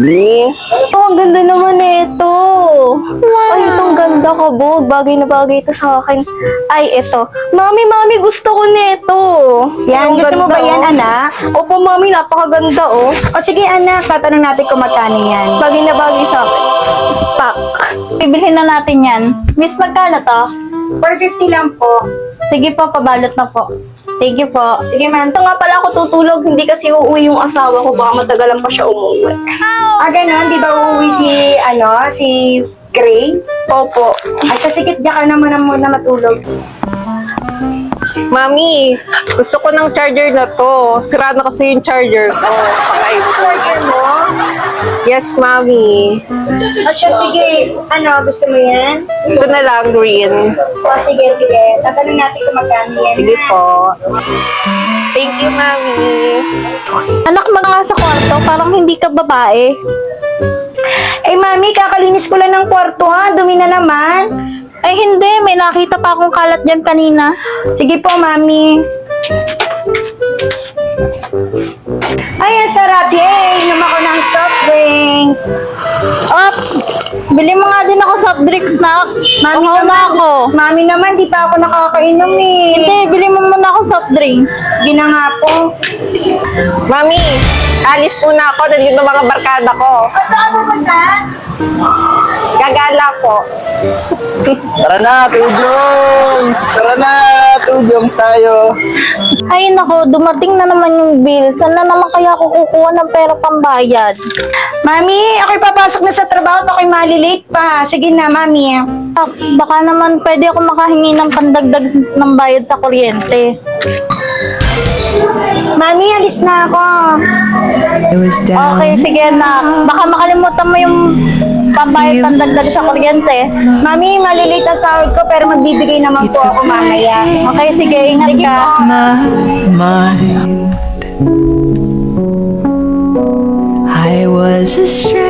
Oh, ang ganda naman ito. Ay, itong ganda, kabog. Bagay na bagay ito sa akin. Ay, ito. Mami, gusto ko nito. Yan, Ang gusto mo ganda, ba yan, oh. anak? Opo, mami, napakaganda, oh. O sige, anak, tatanong natin kung magkano yan. Bagay na bagay sa akin. Pak. Bibilhin na natin yan. Miss, magkano to? 450 lang po. Sige po, pabalot na po. Thank you po. Sige, ma'am. Ito nga pala ako tutulog, hindi kasi uuwi yung asawa ko. Baka matagalan pa siya umuwi. Ganon, di ba uuwi si Gray? Opo. Ay, kasikit ka naman na muna matulog. Mami, gusto ko ng charger na to. Sira na kasi yung charger ko. Charger mo? Yes, Mami. O siya, sige. Gusto mo yan? Ito na lang, green. O sige. Tatanong natin kung magkano yan. Sige ha? po. Thank you, Mami. Anak, nga sa kwarto, parang hindi ka babae. Eh, mami, kakalinis ko lang ng kwarto ha. Dumi na naman. Ay, hindi. May nakita pa akong kalat dyan kanina. Sige po, mami. Ay, ang sarap. Yay! Inom ako ng soft drinks. Ops! Bili mo nga din ako soft drinks, na. Mami Uhaw na naman, ako. Mami naman, di pa ako nakakainom eh. Hindi, bili mo muna ako soft drinks. Sige na nga po. Mami, alis muna ako. Nandito mga barkada ko. Saan mo ba? Gagala po. Tara na, Tudyongs! Tara na, Tudyongs tayo. Ay, nako, dumating na naman yung bill. Saan na naman kaya ako kukuha ng pera pambayad? Mami, ako'y papasok na sa trabaho at ako'y malilate pa. Sige na, mami. Ah, baka naman pwede ako makahingi ng pandagdag ng bayad sa kuryente. Mami, alis na ako. Okay, sige na. Baka makalimutan mo yung pambayad pandagdag sa kuryente. Mami, malilate ang sahod ko pero magbibigay naman po ako mamaya. Okay, sige, ingat ka. my mind. I was a stranger.